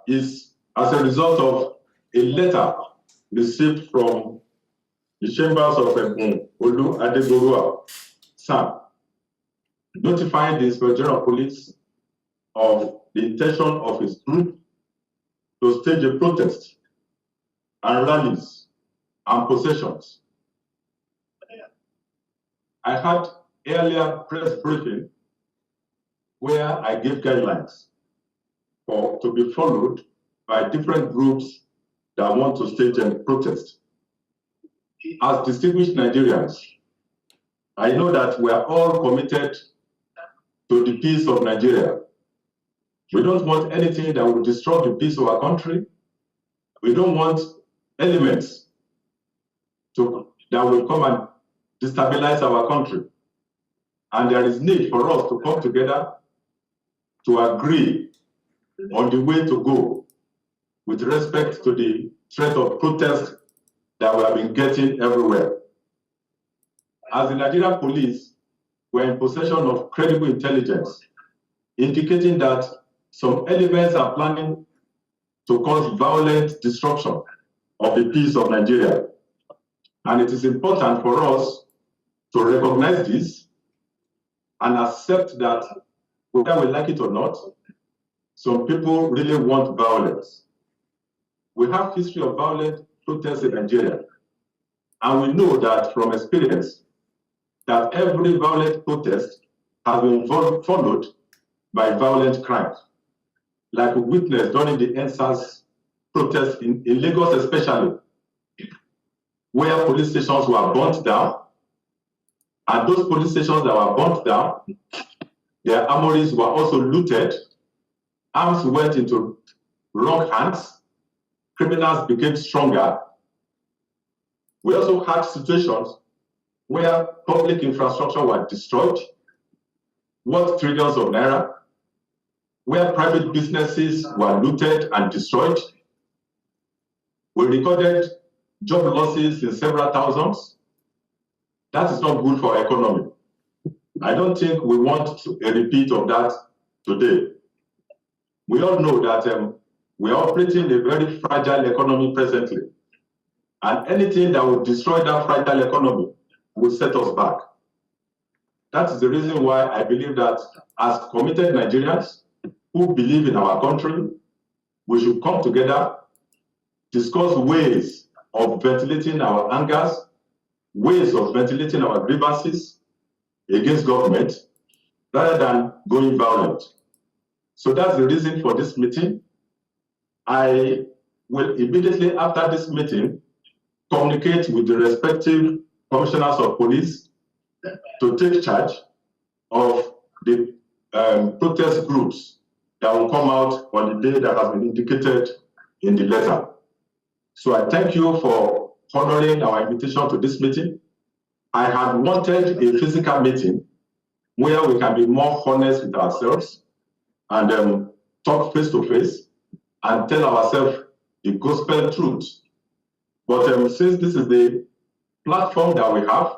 is as a result of a letter received from the chambers of Adegboruwa, Sam, notifying the Inspector General of Police of the intention of his group to stage a protest and rallies and processions. I had earlier press briefing where I gave guidelines to be followed by different groups that want to stage a protest. As distinguished Nigerians, I know that we are all committed to the peace of Nigeria. We don't want anything that will destroy the peace of our country. We don't want elements that will come and destabilize our country. And there is need for us to come together to agree on the way to go with respect to the threat of protest that we have been getting everywhere. As the Nigerian police, we're in possession of credible intelligence indicating that some elements are planning to cause violent destruction of the peace of Nigeria. And it is important for us to recognize this and accept that, whether we like it or not, some people really want violence. We have history of violent protests in Nigeria, and we know that from experience that every violent protest has been followed by violent crimes, like we witnessed during the NSAS protests in Lagos especially, where police stations were burnt down, and those police stations that were burnt down, their armories were also looted, arms went into wrong hands, criminals became stronger. We also had situations where public infrastructure was destroyed, worth trillions of naira, where private businesses were looted and destroyed. We recorded job losses in several thousands. That is not good for our economy. I don't think we want a repeat of that today. We all know that we are operating a very fragile economy presently, and anything that will destroy that fragile economy will set us back. That is the reason why I believe that as committed Nigerians who believe in our country, we should come together, discuss ways of ventilating our angers, ways of ventilating our grievances against government, rather than going violent. So that's the reason for this meeting. I will immediately after this meeting communicate with the respective commissioners of police to take charge of the protest groups that will come out on the day that has been indicated in the letter. So I thank you for honoring our invitation to this meeting. I had wanted a physical meeting where we can be more honest with ourselves and talk face to face and tell ourselves the gospel truth. But since this is the platform that we have,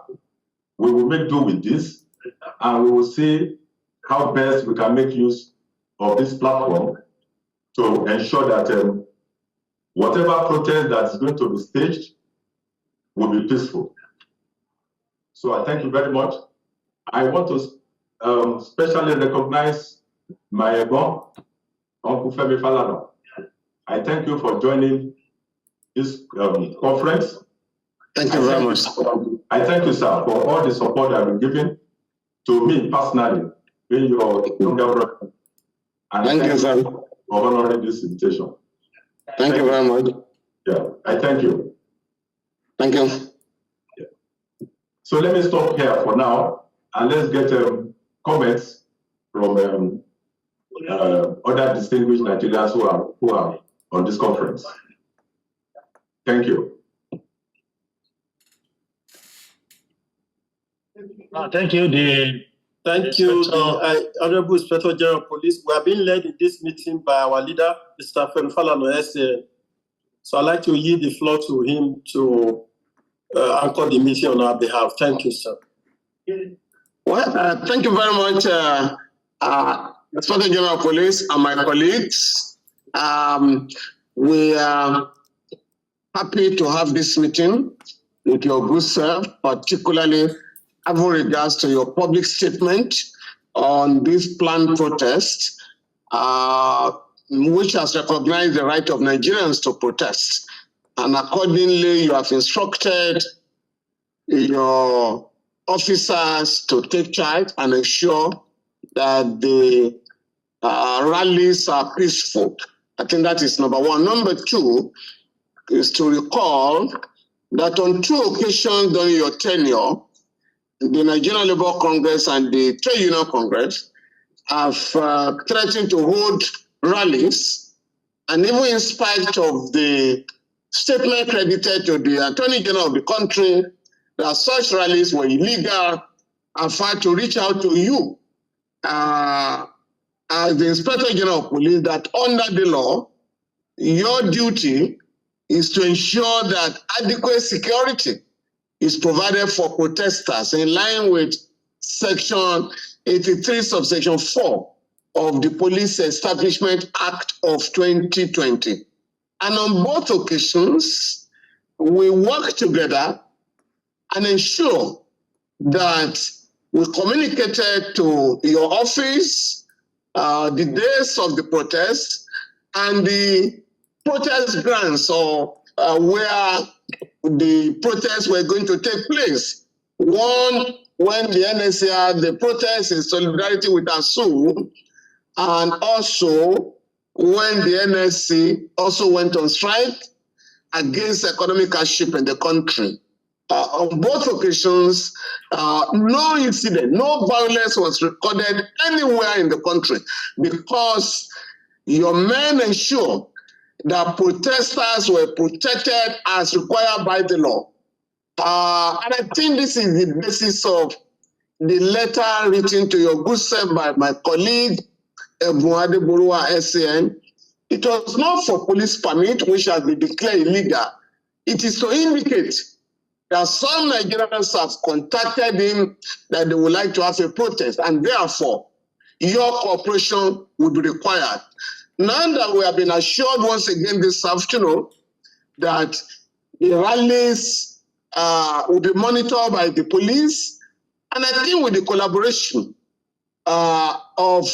we will make do with this, and we will see how best we can make use of this platform to ensure that whatever protest that is going to be staged will be peaceful. So I thank you very much. I want to specially recognize my Uncle Femi Falan. I thank you for joining this conference. Thank you very much. I thank you, sir, for all the support that you've given to me personally, being your younger brother. And thank you, sir, for honoring this invitation. Thank you very much. Yeah, I thank you. Thank you. Yeah. So let me stop here for now, and let's get comments from other distinguished Nigerians who are on this conference. Thank you. Thank you. Thank you, the Honorable Inspector General of Police. We are being led in this meeting by our leader, Mr. Falan. So I'd like to yield the floor to him to anchor the meeting on our behalf. Thank you, sir. Well, thank you very much, Inspector General of Police and my colleagues. We are happy to have this meeting with your good self, particularly having regards to your public statement on this planned protest, which has recognized the right of Nigerians to protest. And accordingly, you have instructed your officers to take charge and ensure that the rallies are peaceful. I think that is number one. Number two is to recall that on 2 occasions during your tenure, the Nigerian Labour Congress and the Trade Union Congress have threatened to hold rallies, and even in spite of the statement credited to the Attorney General of the country that such rallies were illegal, and tried to reach out to you as the Inspector General of Police that under the law, your duty is to ensure that adequate security is provided for protesters in line with Section 83, subsection 4 of the Police Establishment Act of 2020. And on both occasions, we work together and ensure that we communicated to your office the days of the protest and the protest grounds or where the protests were going to take place. One, when the NSA had the protest in solidarity with ASU, and also when the NSC also went on strike against economic hardship in the country. On both occasions, no incident, no violence was recorded anywhere in the country because your men ensured that protesters were protected as required by the law. And I think this is the basis of the letter written to your good self by my colleague, Adegboruwa, SAN. It was not for police permit, which has been declared illegal. It is to indicate that some Nigerians have contacted him that they would like to have a protest, and therefore your cooperation would be required. Now that we have been assured once again this afternoon that the rallies will be monitored by the police, and I think with the collaboration of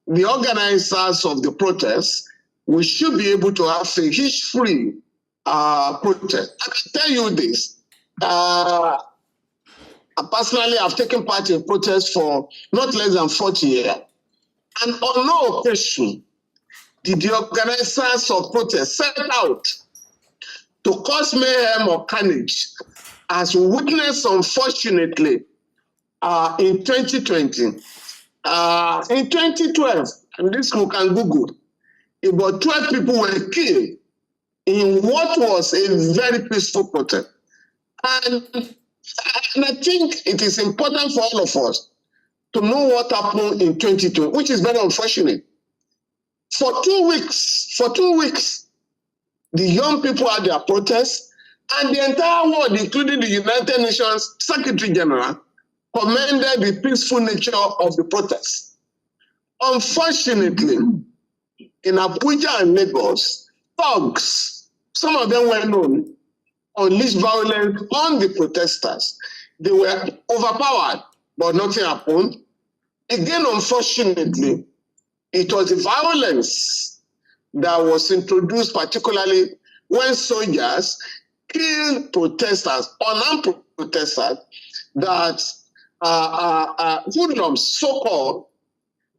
the organizers of the protest, we should be able to have a hitch-free protest. I can tell you this. Personally, I've taken part in protests for not less than 40 years. And on no occasion did the organizers of protests set out to cause mayhem or carnage, as we witnessed, unfortunately, in 2020. In 2012, and this you can Google, about 12 people were killed in what was a very peaceful protest. And I think it is important for all of us to know what happened in 2020, which is very unfortunate. For 2 weeks, the young people had their protests, and the entire world, including the United Nations Secretary General, commended the peaceful nature of the protests. Unfortunately, in Abuja and Lagos, thugs, some of them were known, unleashed violence on the protesters. They were overpowered, but nothing happened. Again, unfortunately, it was the violence that was introduced, particularly when soldiers killed protesters, unarmed protesters, that hoodlums, so-called.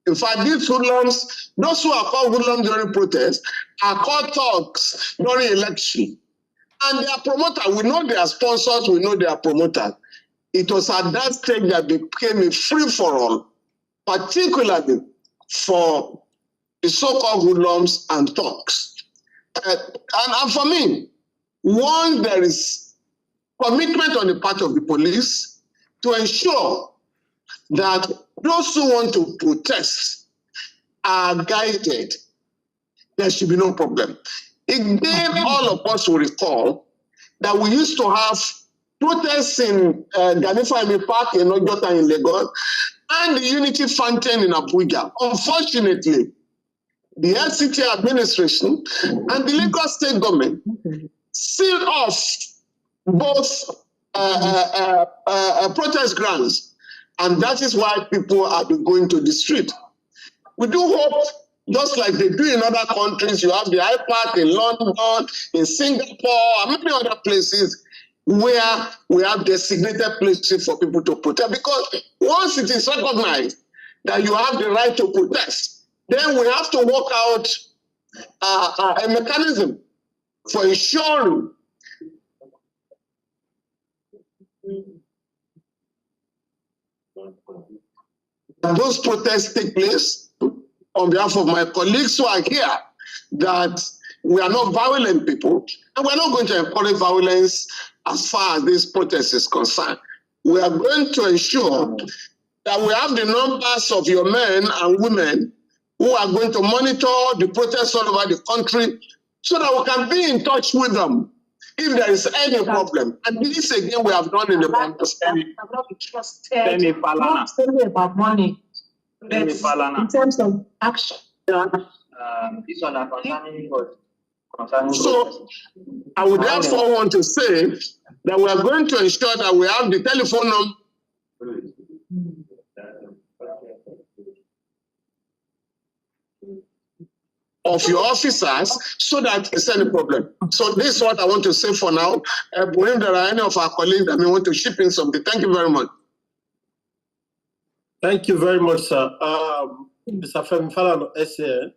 In fact, these hoodlums, those who are called hoodlums during protest, are called thugs during election. And their promoters, we know their sponsors, we know their promoters. It was at that stage that became a free-for-all, particularly for the so-called hoodlums and thugs. And for me, one, there is commitment on the part of the police to ensure that those who want to protest are guided. There should be no problem. Again, all of us will recall that we used to have protests in Ganifa Park in Ojota in Lagos and the Unity Fountain in Abuja. Unfortunately, the LCT administration, and the Lagos state government sealed off both protest grounds. And that is why people have been going to the street. We do hope, just like they do in other countries, you have the IPAC in London, in Singapore, and many other places where we have designated places for people to protest. Because once it is recognized that you have the right to protest, then we have to work out a mechanism for ensuring that those protests take place. On behalf of my colleagues who are here, that we are not violent people, and we're not going to encourage violence as far as this protest is concerned. We are going to ensure that we have the numbers of your men and women who are going to monitor the protests all over the country so that we can be in touch with them if there is any problem. And this again we have done in the past. Not only about money, but in terms of action. This one are concerning So I would therefore want to say that we are going to ensure that we have the telephone number of your officers so that it's any problem. So this is what I want to say for now. If there are any of our colleagues that may want to chip in something, thank you very much. Thank you very much, sir. Mr. Falan, SA,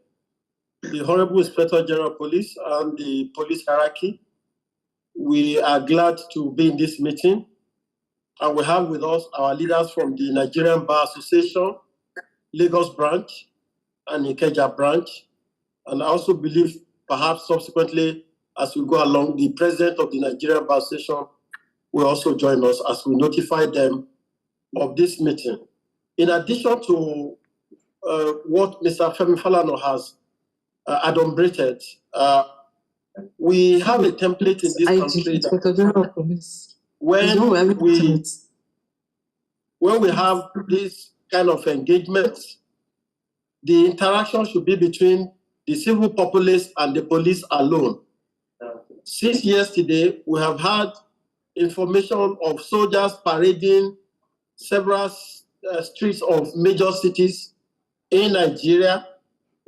the Honorable Inspector General of Police and the police hierarchy, we are glad to be in this meeting. And we have with us our leaders from the Nigerian Bar Association, Lagos branch, and Ikeja branch. And I also believe perhaps subsequently, as we go along, the president of the Nigerian Bar Association will also join us as we notify them of this meeting. In addition to what Mr. Falan has adumbrated, we have a template in this country that when we have this kind of engagement, the interaction should be between the civil populace and the police alone. Since yesterday, we have had information of soldiers parading several streets of major cities in Nigeria.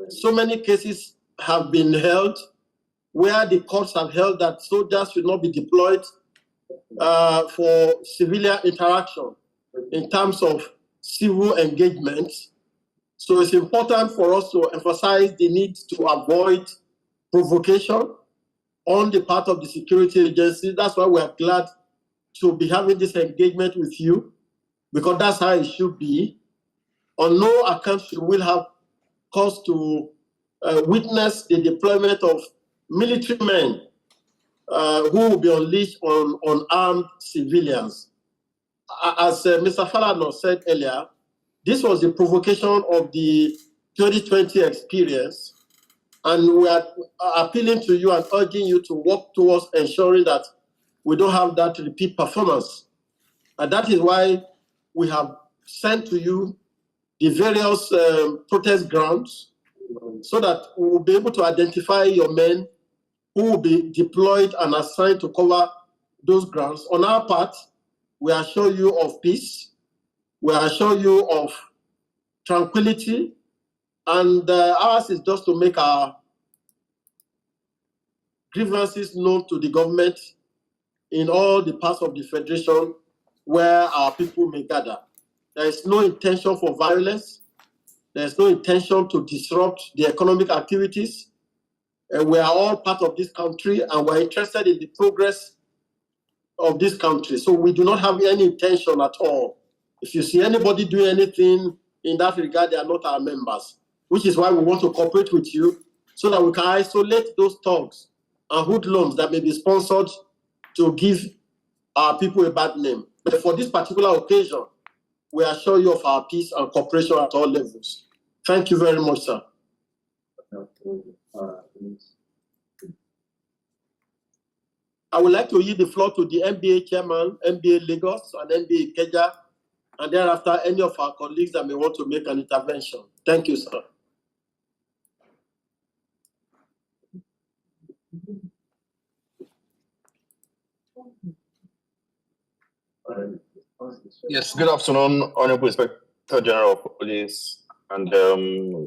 So many cases have been held where the courts have held that soldiers should not be deployed for civilian interaction in terms of civil engagement. So it's important for us to emphasize the need to avoid provocation on the part of the security agencies. That's why we are glad to be having this engagement with you, because that's how it should be. On no account we will have cause to witness the deployment of military men who will be unleashed on armed civilians. As Mr. Falan said earlier, this was the provocation of the 2020 experience, and we are appealing to you and urging you to work towards ensuring that we don't have that repeat performance. And that is why we have sent to you the various protest grounds so that we will be able to identify your men who will be deployed and assigned to cover those grounds. On our part, we assure you of peace, we assure you of tranquility, and ours is just to make our grievances known to the government in all the parts of the Federation where our people may gather. There is no intention for violence. There is no intention to disrupt the economic activities. We are all part of this country, and we're interested in the progress of this country. So we do not have any intention at all. If you see anybody doing anything in that regard, they are not our members, which is why we want to cooperate with you so that we can isolate those thugs and hoodlums that may be sponsored to give our people a bad name. But for this particular occasion, we assure you of our peace and cooperation at all levels. Thank you very much, sir. I would like to yield the floor to the NBA chairman, NBA Lagos and NBA Ikeja, and thereafter any of our colleagues that may want to make an intervention. Thank you, sir. Yes, good afternoon, Honorable Inspector General of Police, and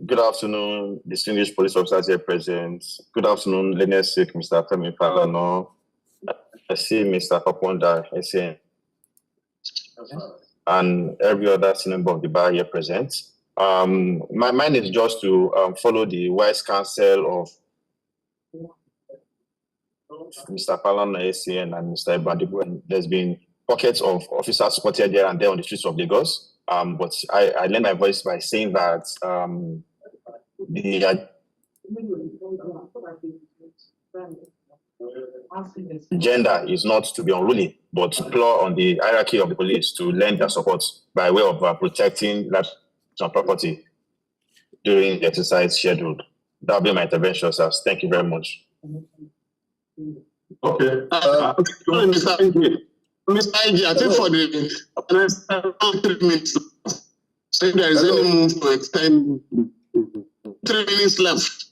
good afternoon, distinguished police officers here present. Good afternoon, Linear Sick, Mr. Femi Falano. I see Mr. Kaponda, SN, and every other member of the bar here present. My mind is just to follow the wise counsel of Mr. Falan, SN, and Mr. Adegboruwa. There's been pockets of officers spotted here and there on the streets of Lagos. But I lend my voice by saying that the agenda is not to be unruly, but to claw on the hierarchy of the police to lend their support by way of protecting life and property during the exercise scheduled. That'll be my intervention, sir. Thank you very much. Okay. Mr. IG, I think for the 3 minutes, so if there is any move to extend 3 minutes left.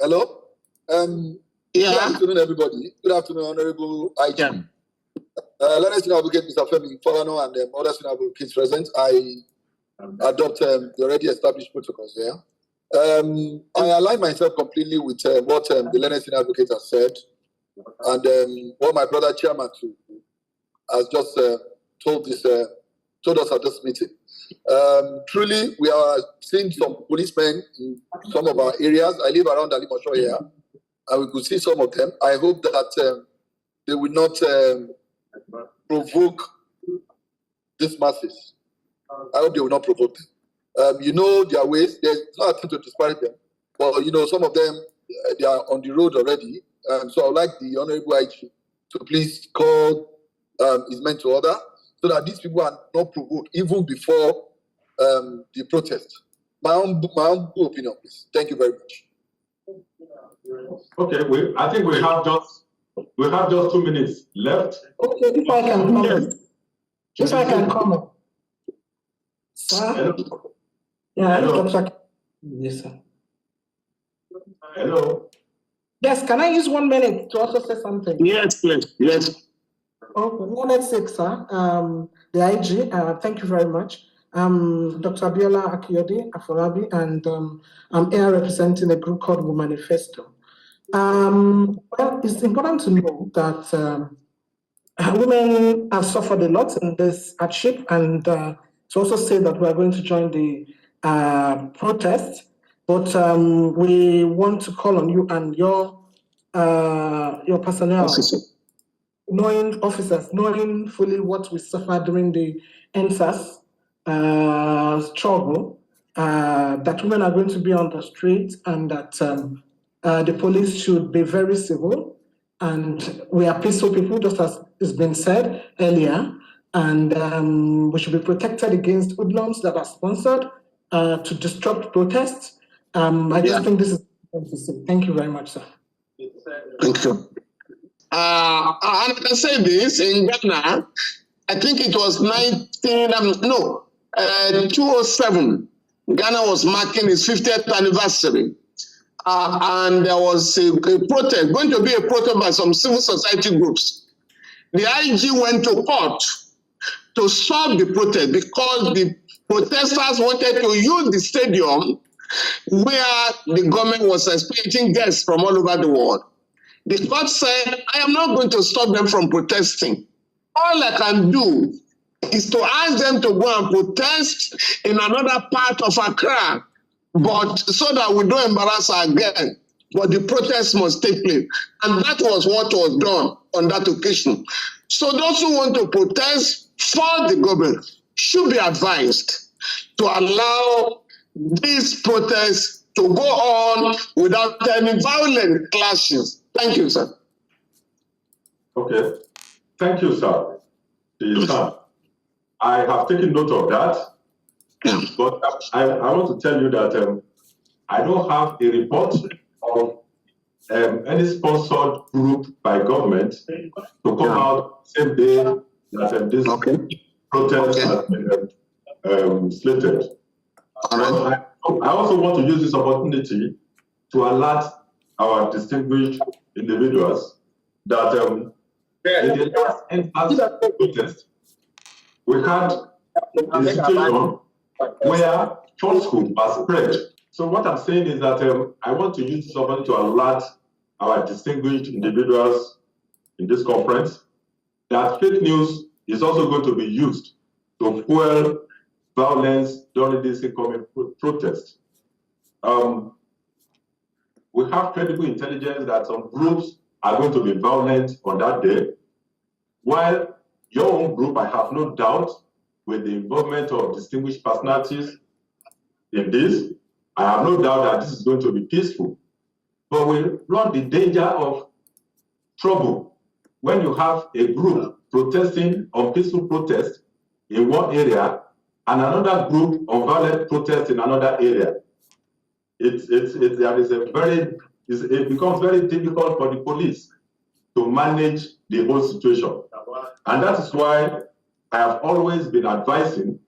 Hello? Yeah. Good afternoon, everybody. Good afternoon, Honorable IG. Let us advocate Mr. Femi Falano and other senior advocates present. I adopt the already established protocols there. I align myself completely with what the learned senior advocate has said, and what my brother chairman too has just told us at this meeting. Truly, we are seeing some policemen in some of our areas. I live around Alimosho here, and we could see some of them. I hope that they will not provoke these masses. I hope they will not provoke them. You know their ways. There's nothing to disparage them, but you know some of them they are on the road already. So I would like the Honorable IG to please call his men to order, so that these people are not provoked even before the protest. My own opinion, please. Thank you very much. Okay, I think we have just 2 minutes left. Okay, if I can comment. If I can comment. Sir? Hello. Yeah, Hello. Dr. Yes, sir. Hello. Yes, can I use 1 minute to also say something? Yes, please. Yes. Okay, 1:06, sir. The IG, thank you very much. Dr. Abiola Akiyode Afolabi, and I'm here representing a group called Women Manifesto. Well, it's important to know that women have suffered a lot in this hardship, and to also say that we are going to join the protest, but we want to call on you and your personnel, knowing fully what we suffered during the NSAS struggle, that women are going to be on the street, and that the police should be very civil, and we are peaceful people, just as it's been said earlier, and we should be protected against hoodlums that are sponsored to disrupt protests. I just think this is thank you very much, sir. Thank you. And I can say this, in Ghana, I think it was 207. Ghana was marking its 50th anniversary. And there was a protest, going to be a protest by some civil society groups. The IG went to court to stop the protest because the protesters wanted to use the stadium where the government was expecting guests from all over the world. The court said, I am not going to stop them from protesting. All I can do is to ask them to go and protest in another part of Accra, but so that we don't embarrass our guests. But the protest must take place. And that was what was done on that occasion. So those who want to protest for the government should be advised to allow these protests to go on without any violent clashes. Thank you, sir. Okay. Thank you, sir. I have taken note of that. But I want to tell you that I don't have a report of any sponsored group by government to come out the same day that this protest has been slated. I also want to use this opportunity to alert our distinguished individuals that in the last protest, we had a situation where falsehood was spread. So what I'm saying is that I want to use somebody to alert our distinguished individuals in this conference that fake news is also going to be used to fuel violence during this incoming protest. We have credible intelligence that some groups are going to be violent on that day, while your own group, I have no doubt, with the involvement of distinguished personalities in this, I have no doubt that this is going to be peaceful. But we run the danger of trouble when you have a group protesting on peaceful protest in one area and another group on violent protest in another area. It becomes very difficult for the police to manage the whole situation. And that is why I have always been advising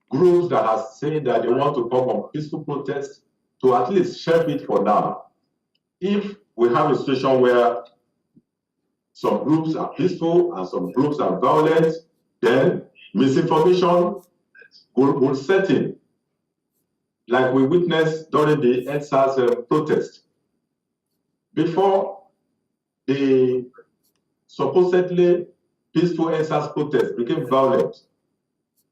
groups that are saying that they want to come on peaceful protest to at least shelve it for now. If we have a situation where some groups are peaceful and some groups are violent, then misinformation will set in, like we witnessed during the NSAS protest. Before the supposedly peaceful NSAS protest became violent,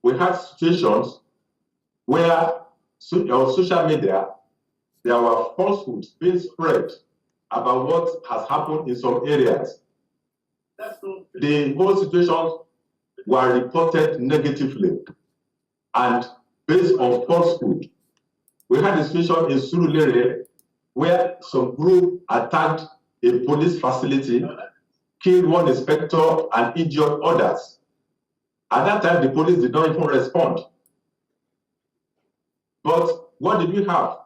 we had situations where on social media, there were falsehoods being spread about what has happened in some areas. The whole situation were reported negatively and based on falsehood. We had a situation in Surulere where some group attacked a police facility, killed one inspector and injured others. At that time, the police did not even respond. But what did we have?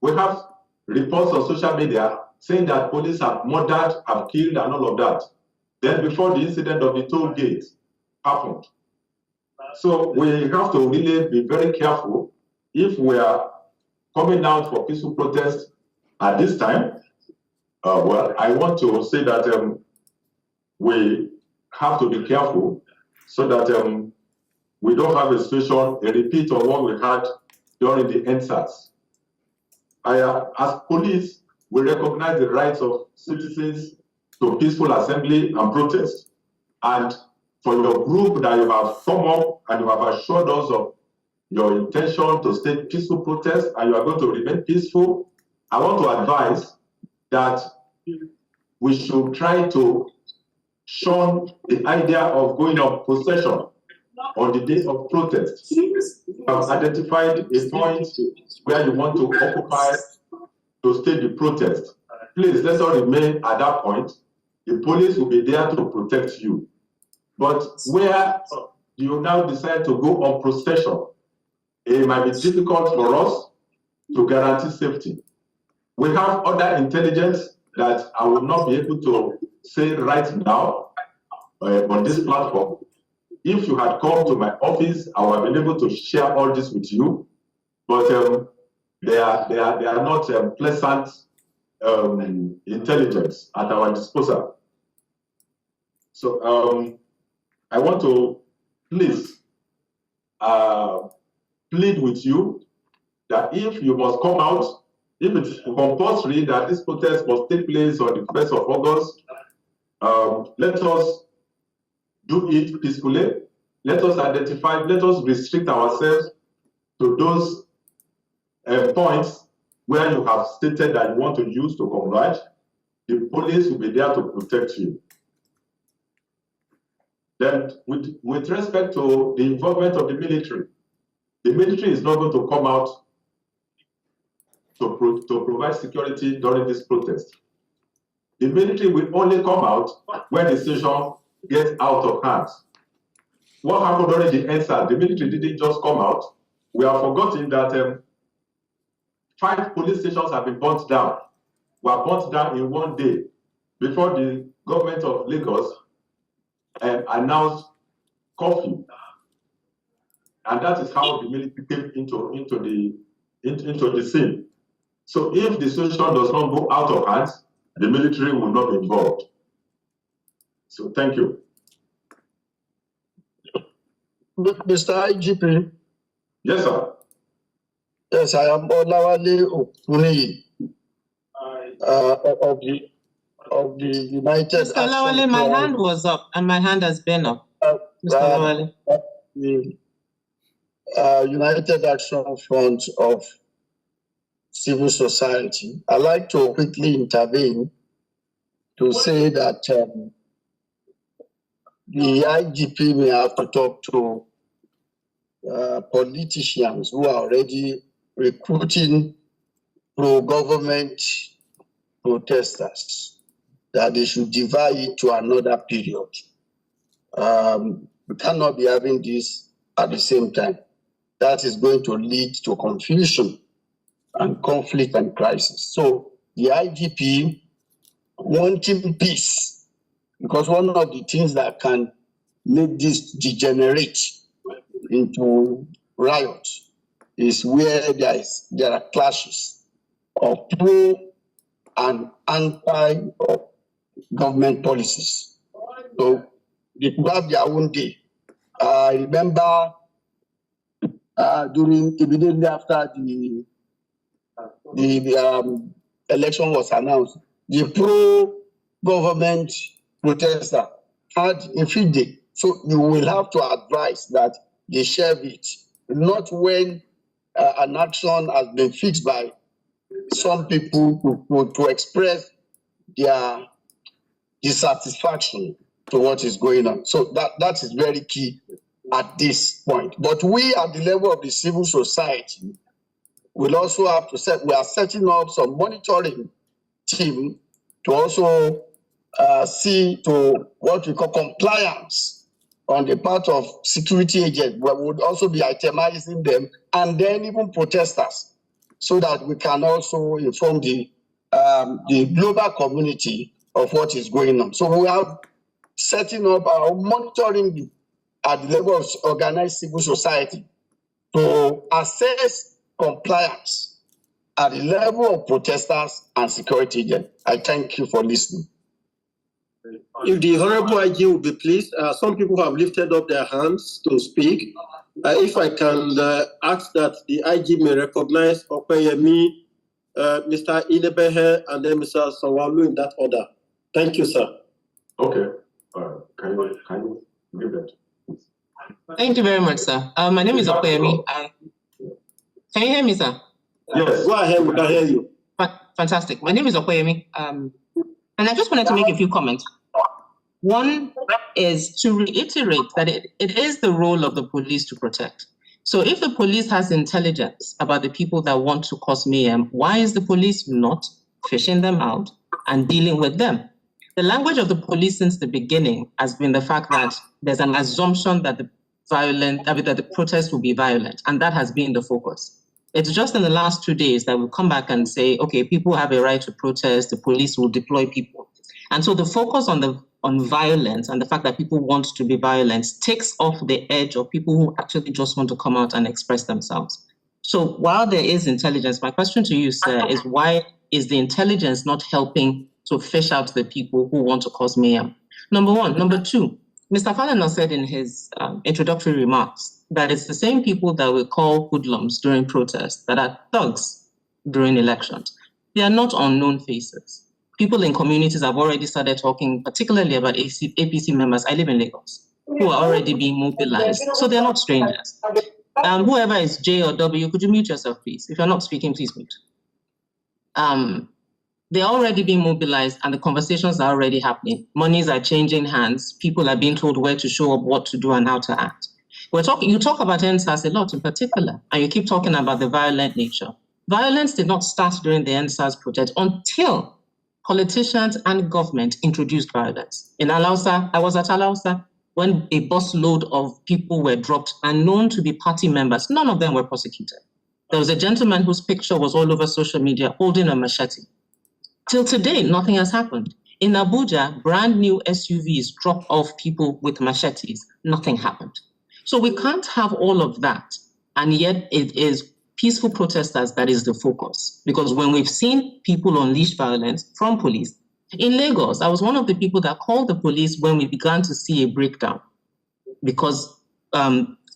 We have reports on social media saying that police have murdered, have killed, and all of that. Then before the incident of the toll gate happened. So we have to really be very careful if we are coming out for peaceful protest at this time. Well, I want to say that we have to be careful so that we don't have a situation, a repeat of what we had during the NSAS. As police, we recognize the rights of citizens to peaceful assembly and protest. And for your group that you have come up and you have assured us of your intention to stay peaceful protest and you are going to remain peaceful, I want to advise that we should try to shun the idea of going on procession on the day of protest. You have identified a point where you want to occupy to stage the protest. Please, let's all remain at that point. The police will be there to protect you. But where you now decide to go on procession, it might be difficult for us to guarantee safety. We have other intelligence that I will not be able to say right now on this platform. If you had come to my office, I would have been able to share all this with you. But they are not pleasant intelligence at our disposal. So I want to please plead with you that if you must come out, if it is compulsory that this protest must take place on the 1st of August, let us do it peacefully. Let us identify, let us restrict ourselves to those points where you have stated that you want to use to converge. The police will be there to protect you. Then with respect to the involvement of the military is not going to come out to provide security during this protest. The military will only come out when the situation gets out of hand. What happened during the NSAS? The military didn't just come out. We have forgotten that 5 police stations have been burnt down. Were burnt down in one day before the government of Lagos announced curfew. And that is how the military came into the scene. So if the situation does not go out of hands, the military will not be involved. So thank you. Mr. IGP. Yes, sir. Yes, I am Olawale Okuniyi of the United Mr. Olawale, my hand was up and my hand has been up. Mr. Olawale. The United Action Front of Civil Society. I'd like to quickly intervene to say that the IGP may have to talk to politicians who are already recruiting pro-government protesters, that they should divide it to another period. We cannot be having this at the same time. That is going to lead to confusion and conflict and crisis. So the IGP wanting peace, because one of the things that can make this degenerate into riots is where there are clashes of pro and anti-government policies. So they could have their own day. I remember immediately after the election was announced, the pro-government protester had a field day. So you will have to advise that they share it, not when an action has been fixed by some people to express their dissatisfaction to what is going on. So that is very key at this point. But we at the level of the civil society will also have to we are setting up some monitoring team to also see to what we call compliance on the part of security agents. We would also be itemizing them, and then even protesters, so that we can also inform the global community of what is going on. So we are setting up our monitoring at the level of organized civil society to assess compliance at the level of protesters and security agents. I thank you for listening. If the Honorable IG will be pleased, some people have lifted up their hands to speak. If I can ask that the IG may recognize Opeyemi, Mr. Ilebehe, and then Mr. Sawalu in that order. Thank you, sir. Okay. Can you give that? Thank you very much, sir. My name is Opeyemi. Can you hear me, sir? Yes. Go ahead, we can hear you. Fantastic. My name is Opeyemi. And I just wanted to make a few comments. One is to reiterate that it is the role of the police to protect. So if the police has intelligence about the people that want to cause mayhem, why is the police not fishing them out and dealing with them? The language of the police since the beginning has been the fact that there's an assumption that the protest will be violent, and that has been the focus. It's just in the last 2 days that we'll come back and say, okay, people have a right to protest, the police will deploy people. And so the focus on violence and the fact that people want to be violent takes off the edge of people who actually just want to come out and express themselves. So while there is intelligence, my question to you, sir, is why is the intelligence not helping to fish out the people who want to cause mayhem? Number one. Number two, Mr. Falan said in his introductory remarks that it's the same people that we call hoodlums during protests that are thugs during elections. They are not unknown faces. People in communities have already started talking, particularly about APC members. I live in Lagos, who are already being mobilized. So they're not strangers. Whoever is J or W, could you mute yourself, please? If you're not speaking, please mute. They're already being mobilized and the conversations are already happening. Monies are changing hands. People are being told where to show up, what to do, and how to act. You talk about NSAS a lot in particular, and you keep talking about the violent nature. Violence did not start during the NSAS protest until politicians and government introduced violence. In Alausa, I was at Alausa when a bus load of people were dropped and known to be party members. None of them were prosecuted. There was a gentleman whose picture was all over social media holding a machete. Till today, nothing has happened. In Abuja, brand new SUVs dropped off people with machetes. Nothing happened. So we can't have all of that, and yet it is peaceful protesters that is the focus. Because when we've seen people unleash violence from police, in Lagos, I was one of the people that called the police when we began to see a breakdown, because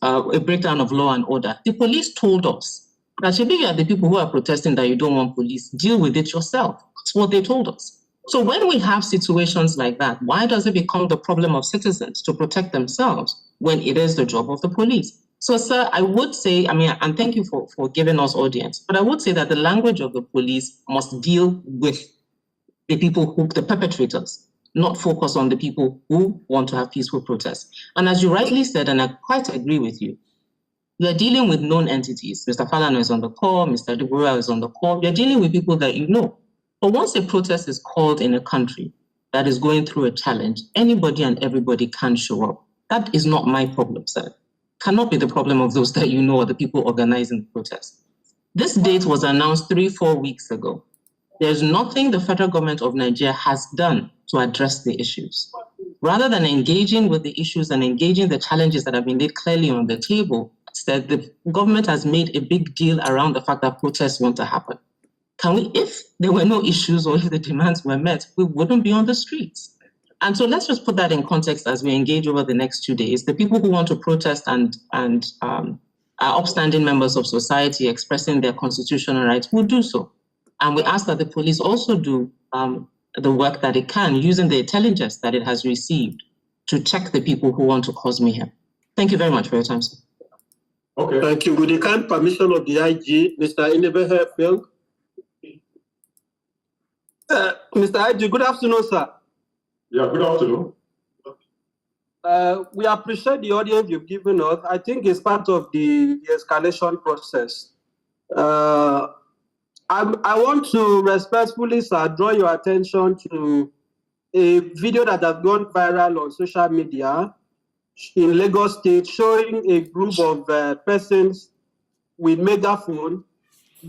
a breakdown of law and order. The police told us that if you are the people who are protesting that you don't want police, deal with it yourself. That's what they told us. So when we have situations like that, why does it become the problem of citizens to protect themselves when it is the job of the police? So, sir, I would say, and thank you for giving us audience, but I would say that the language of the police must deal with the people the perpetrators, not focus on the people who want to have peaceful protests. And as you rightly said, and I quite agree with you, we are dealing with known entities. Mr. Falan is on the call, Mr. Adegboruwa is on the call. We are dealing with people that you know. But once a protest is called in a country that is going through a challenge, anybody and everybody can show up. That is not my problem, sir. Cannot be the problem of those that you know or the people organizing the protest. This date was announced 3-4 weeks ago. There's nothing the federal government of Nigeria has done to address the issues. Rather than engaging with the issues and engaging the challenges that have been laid clearly on the table, instead the government has made a big deal around the fact that protests want to happen. If there were no issues or if the demands were met, we wouldn't be on the streets. And so let's just put that in context as we engage over the next 2 days. The people who want to protest and are upstanding members of society expressing their constitutional rights will do so. And we ask that the police also do the work that it can using the intelligence that it has received to check the people who want to cause mayhem. Thank you very much for your time, sir. Okay. Thank you. With the kind permission of the IG, Mr. Inebehe Phil. Mr. IG, good afternoon, sir. Yeah, good afternoon. We appreciate the audience you've given us. I think it's part of the escalation process. I want to respectfully, sir, draw your attention to a video that has gone viral on social media in Lagos State showing a group of persons with megaphone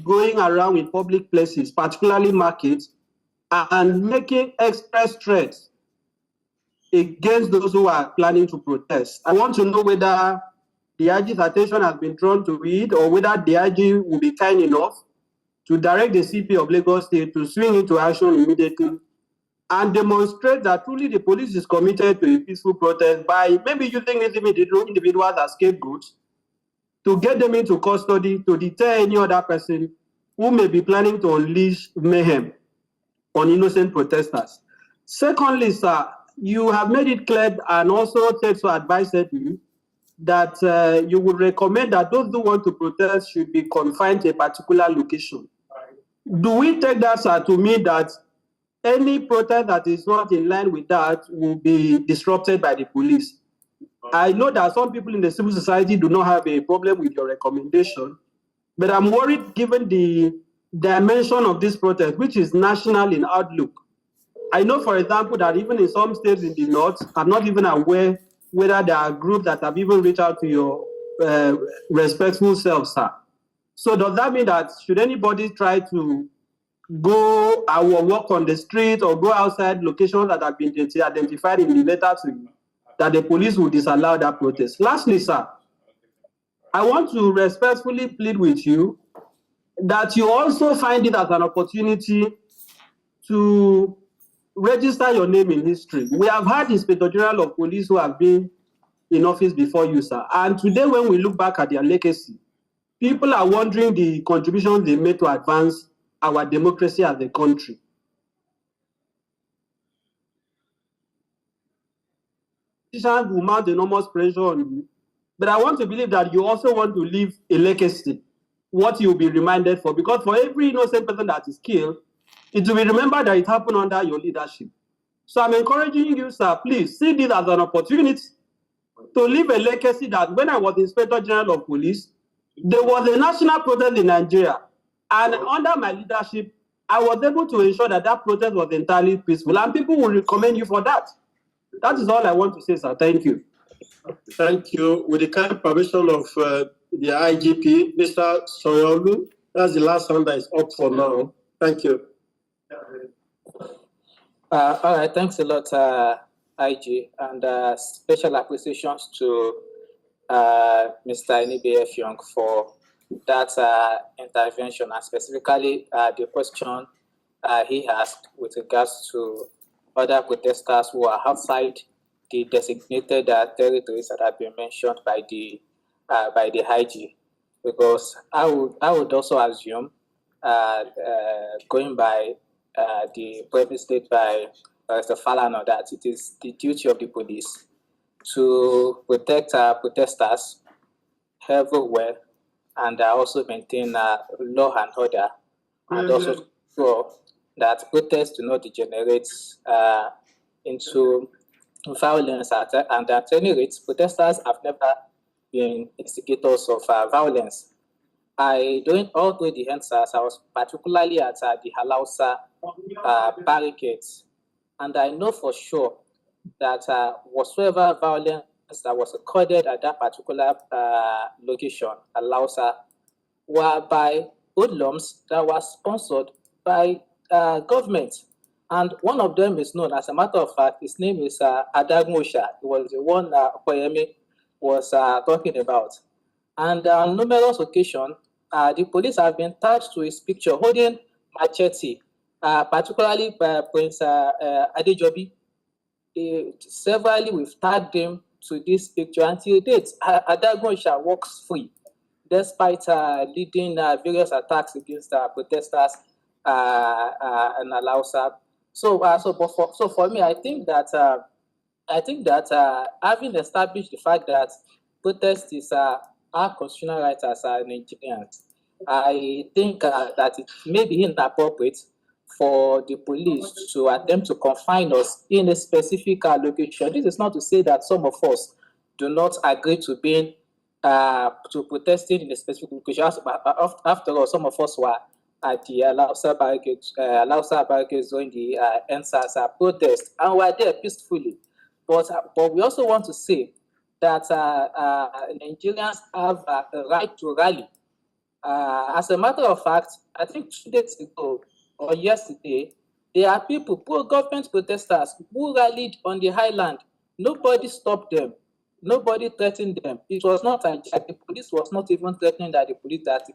going around in public places, particularly markets, and making express threats against those who are planning to protest. I want to know whether the IG's attention has been drawn to it or whether the IG will be kind enough to direct the CP of Lagos State to swing into action immediately and demonstrate that truly the police is committed to a peaceful protest by maybe using these individuals as scapegoats to get them into custody to deter any other person who may be planning to unleash mayhem on innocent protesters. Secondly, sir, you have made it clear and also said so advisedly that you would recommend that those who want to protest should be confined to a particular location. Do we take that, sir, to mean that any protest that is not in line with that will be disrupted by the police? I know that some people in the civil society do not have a problem with your recommendation, but I'm worried given the dimension of this protest, which is national in outlook. I know, for example, that even in some states in the north, I'm not even aware whether there are groups that have even reached out to your respectful self, sir. So does that mean that should anybody try to go or walk on the street or go outside locations that have been identified in the letter to you, that the police will disallow that protest? Lastly, sir, I want to respectfully plead with you that you also find it as an opportunity to register your name in history. We have had Inspector General of Police who have been in office before you, sir. And today, when we look back at their legacy, people are wondering the contributions they made to advance our democracy as a country. Politicians will mount enormous pressure on you, but I want to believe that you also want to leave a legacy, what you'll be reminded for, because for every innocent person that is killed, it will be remembered that it happened under your leadership. So I'm encouraging you, sir, please see this as an opportunity to leave a legacy that when I was Inspector General of Police, there was a national protest in Nigeria. And under my leadership, I was able to ensure that that protest was entirely peaceful. And people will recommend you for that. That is all I want to say, sir. Thank you. Thank you. With the kind permission of the IGP, Mr. Soyolu, that's the last one that is up for now. Thank you. All right, thanks a lot, IG, and special appreciations to Mr. Enibe Effiong for that intervention, and specifically the question he asked with regards to other protesters who are outside the designated territories that have been mentioned by the by the IG, because I would also assume, going by the previous state by Mr. Falan, that it is the duty of the police to protect protesters everywhere, and also maintain law and order, and also ensure that protests do not degenerate into violence. And at any rate, protesters have never been instigators of violence. During all through the answers, I was particularly at the Halausa barricades, and I know for sure that whatsoever violence that was recorded at that particular location, Halausa, were by hoodlums that were sponsored by government. And one of them is known, as a matter of fact, his name is Adegboruwa. It was the one Okoyemi was talking about. And on numerous occasions, the police have been attached to his picture holding machete, particularly by Prince Adejobi. Severally, we've tagged him to this picture. Until date, Adegboruwa walks free, despite leading various attacks against protesters and Alausa. So for me, I think that having established the fact that protest is our constitutional right as Nigerians, I think that it may be inappropriate for the police to attempt to confine us in a specific location. This is not to say that some of us do not agree to being to protesting in a specific location. After all, some of us were at the Alausa barricades during the NSAS protest, and we are there peacefully. But we also want to say that Nigerians have a right to rally. As a matter of fact, I think 2 days ago or yesterday, there are people, pro-government protesters, who rallied on the highland. Nobody stopped them. Nobody threatened them. It was not hijacked. The police was not even threatening that the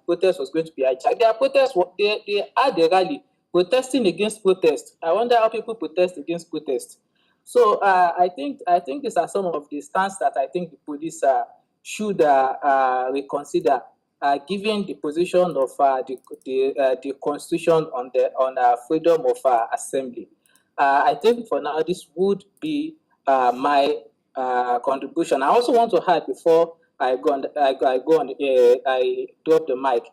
protest was going to be hijacked. Their protest, they had a rally protesting against protest. I wonder how people protest against protest. So I think these are some of the stance that I think the police should reconsider, given the position of the Constitution on freedom of assembly. I think for now this would be my contribution. I also want to add before I drop the mic.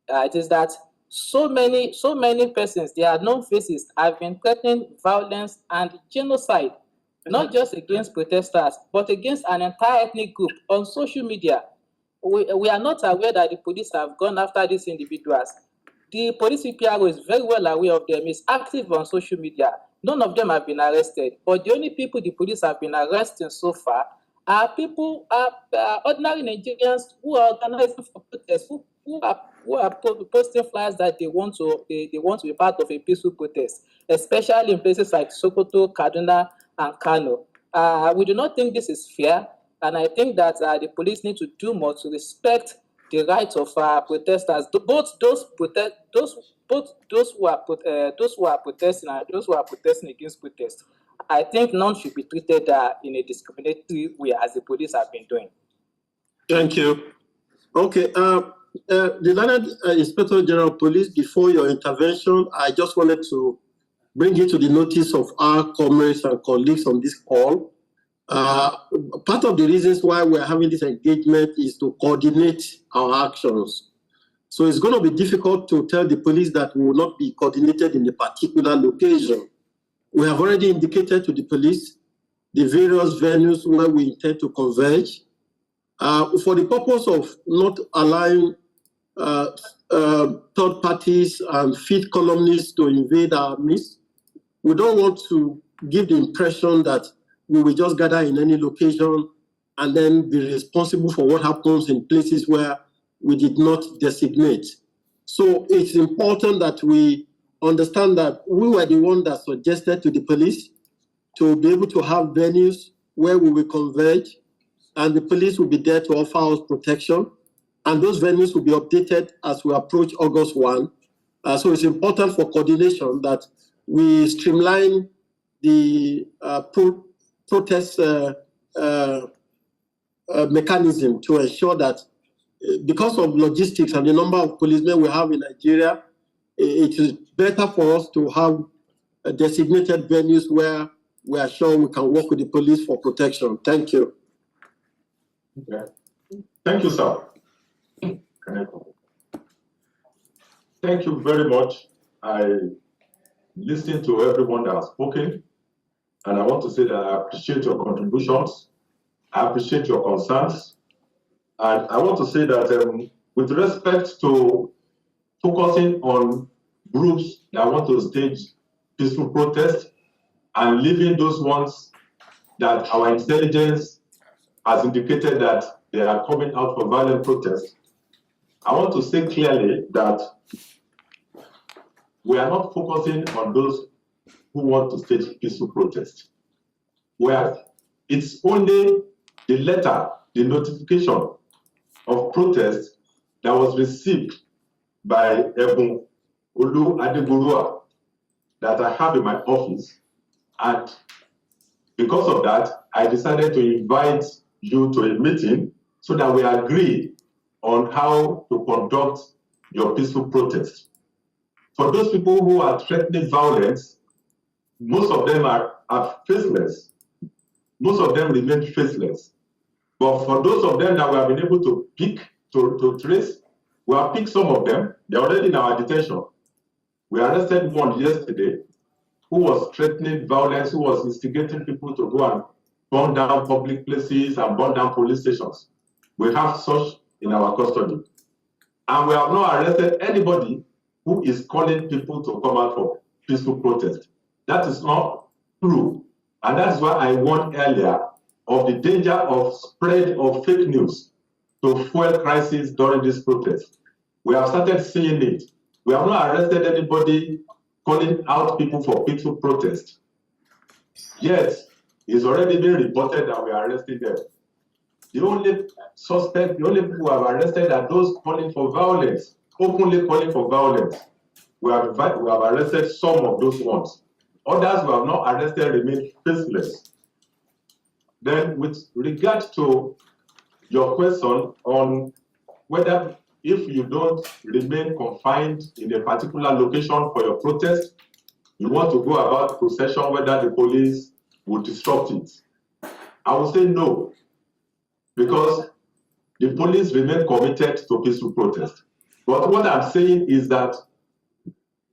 It is that so many persons, their known faces, have been threatening violence and genocide, not just against protesters, but against an entire ethnic group on social media. We are not aware that the police have gone after these individuals. The police PRO is very well aware of them, is active on social media. None of them have been arrested, but the only people the police have been arresting so far are people, ordinary Nigerians who are organizing for protests, who are posting flyers that they want to be part of a peaceful protest, especially in places like Sokoto, Kaduna, and Kano. We do not think this is fair, and I think that the police need to do more to respect the rights of protesters, both those who are protesting and those who are protesting against protest. I think none should be treated in a discriminatory way, as the police have been doing. Thank you. Okay, the Learned Inspector General of Police, before your intervention, I just wanted to bring it to the notice of our comrades and colleagues on this call. Part of the reasons why we're having this engagement is to coordinate our actions. So it's going to be difficult to tell the police that we will not be coordinated in a particular location. We have already indicated to the police the various venues where we intend to converge. For the purpose of not allowing third parties and feed columnists to invade our midst, we don't want to give the impression that we will just gather in any location and then be responsible for what happens in places where we did not designate. So it's important that we understand that we were the one that suggested to the police to be able to have venues where we will converge, and the police will be there to offer us protection. And those venues will be updated as we approach August 1. So it's important for coordination that we streamline the protest mechanism to ensure that because of logistics and the number of policemen we have in Nigeria, it is better for us to have designated venues where we are sure we can work with the police for protection. Thank you. Okay. Thank you, sir. Thank you very much. I listened to everyone that has spoken, and I want to say that I appreciate your contributions. I appreciate your concerns. And I want to say that with respect to focusing on groups that want to stage peaceful protest and leaving those ones that our intelligence has indicated that they are coming out for violent protest, I want to say clearly that we are not focusing on those who want to stage peaceful protest. Where it's only the letter, the notification of protest that was received by Adegboruwa that I have in my office. And because of that, I decided to invite you to a meeting so that we agree on how to conduct your peaceful protest. For those people who are threatening violence, most of them are faceless. Most of them remain faceless. But for those of them that we have been able to pick, to trace, we have picked some of them. They're already in our detention. We arrested one yesterday who was threatening violence, who was instigating people to go and burn down public places and burn down police stations. We have such in our custody. And we have not arrested anybody who is calling people to come out for peaceful protest. That is not true. And that's why I warned earlier of the danger of spread of fake news to fuel crisis during this protest. We have started seeing it. We have not arrested anybody calling out people for peaceful protest. Yet, it's already been reported that we are arresting them. The only suspect, the only people who have arrested are those calling for violence, openly calling for violence. We have arrested some of those ones. Others who have not arrested remain faceless. Then with regard to your question on whether if you don't remain confined in a particular location for your protest, you want to go about procession, whether the police will disrupt it. I will say no, because the police remain committed to peaceful protest. But what I'm saying is that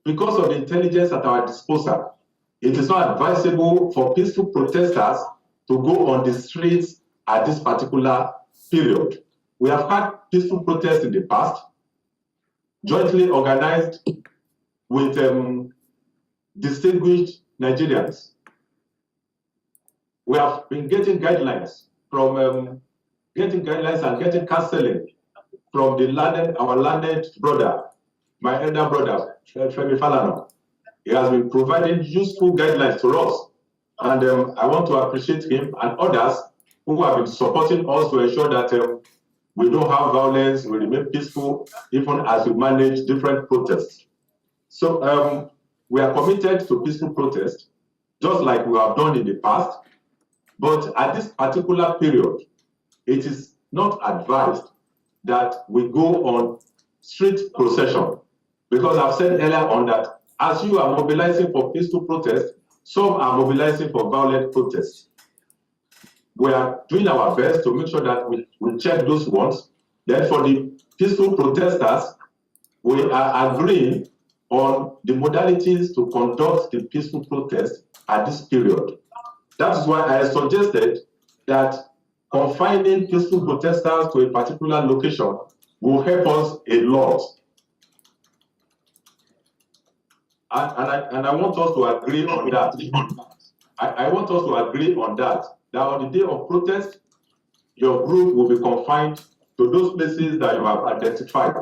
because of the intelligence at our disposal, it is not advisable for peaceful protesters to go on the streets at this particular period. We have had peaceful protests in the past, jointly organized with distinguished Nigerians. We have been getting guidelines and getting counseling from our landed brother, my elder brother, Falan. He has been providing useful guidelines to us. And I want to appreciate him and others who have been supporting us to ensure that we don't have violence, we remain peaceful, even as we manage different protests. So we are committed to peaceful protest, just like we have done in the past. But at this particular period, it is not advised that we go on street procession, because I've said earlier on that as you are mobilizing for peaceful protest, some are mobilizing for violent protests. We are doing our best to make sure that we check those ones. Then for the peaceful protesters, we are agreeing on the modalities to conduct the peaceful protest at this period. That is why I suggested that confining peaceful protesters to a particular location will help us a lot. And I want us to agree on that. I want us to agree on that on the day of protest, your group will be confined to those places that you have identified.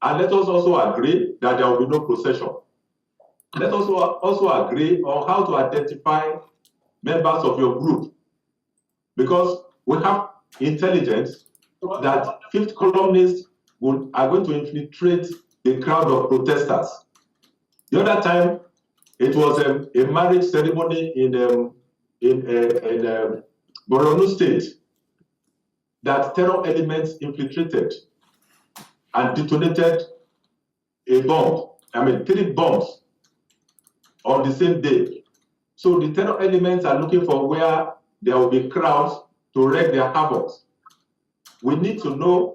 And let us also agree that there will be no procession. Let us also agree on how to identify members of your group, because we have intelligence that fifth columnists are going to infiltrate the crowd of protesters. The other time, it was a marriage ceremony in Borno State, that terror elements infiltrated and detonated a bomb, 3 bombs on the same day. So the terror elements are looking for where there will be crowds to wreak their havoc. We need to know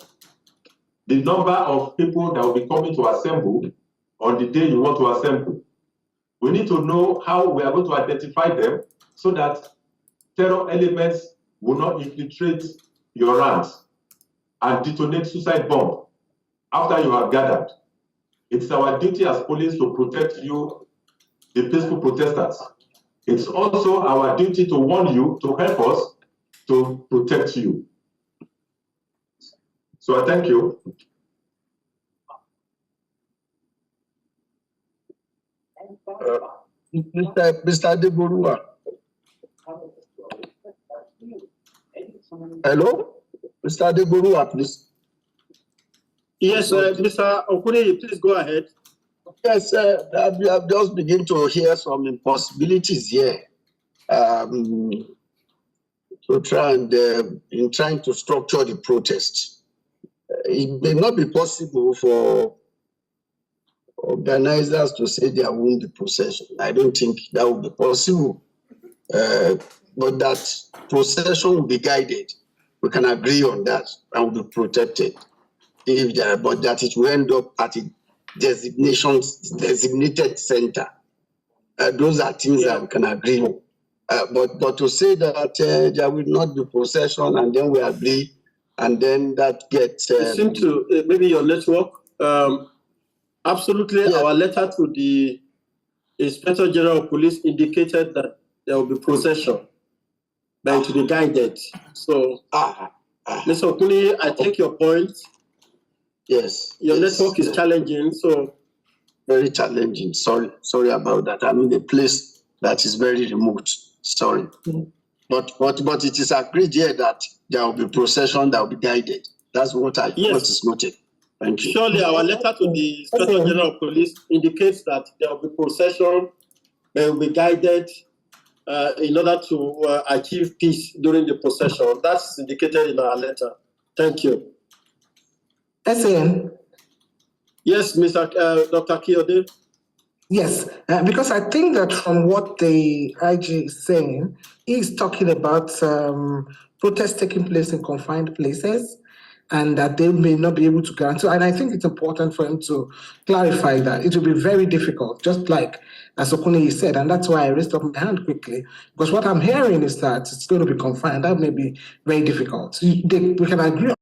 the number of people that will be coming to assemble on the day you want to assemble. We need to know how we are going to identify them so that terror elements will not infiltrate your ranks and detonate suicide bomb after you have gathered. It's our duty as police to protect you, the peaceful protesters. It's also our duty to warn you, to help us to protect you. So I thank you. Mr. Adegboruwa. Hello? Mr. Adegboruwa, please. Yes, Mr. Okune, please go ahead. Yes, I've just begun to hear some impossibilities here. To try and in trying to structure the protest. It may not be possible for organizers to say they are winning the procession. I don't think that would be possible. But that procession will be guided. We can agree on that and will be protected. But that it will end up at a designated center. Those are things that we can agree on. But to say that there will not be procession and then we agree and then that gets... it seems to, maybe your network, absolutely, yes. Our letter to the Inspector General of Police indicated that there will be procession, but it will be guided. So, Mr. Okuni, I take your point. Yes. Your network is challenging, so... Very challenging. Sorry about that. I'm in a place that is very remote. Sorry. But it is agreed here that there will be procession that will be guided. That's what what is noted. Thank you. Surely our letter to the Inspector General of Police indicates that there will be procession, they will be guided in order to achieve peace during the procession. That's indicated in our letter. Thank you. SAN. Yes, Dr. Kiyode. Yes, because I think that from what the IG is saying, he's talking about protests taking place in confined places and that they may not be able to guarantee. And I think it's important for him to clarify that. It will be very difficult, just like as Okuni said, and that's why I raised up my hand quickly, because what I'm hearing is that it's going to be confined. That may be very difficult. We can agree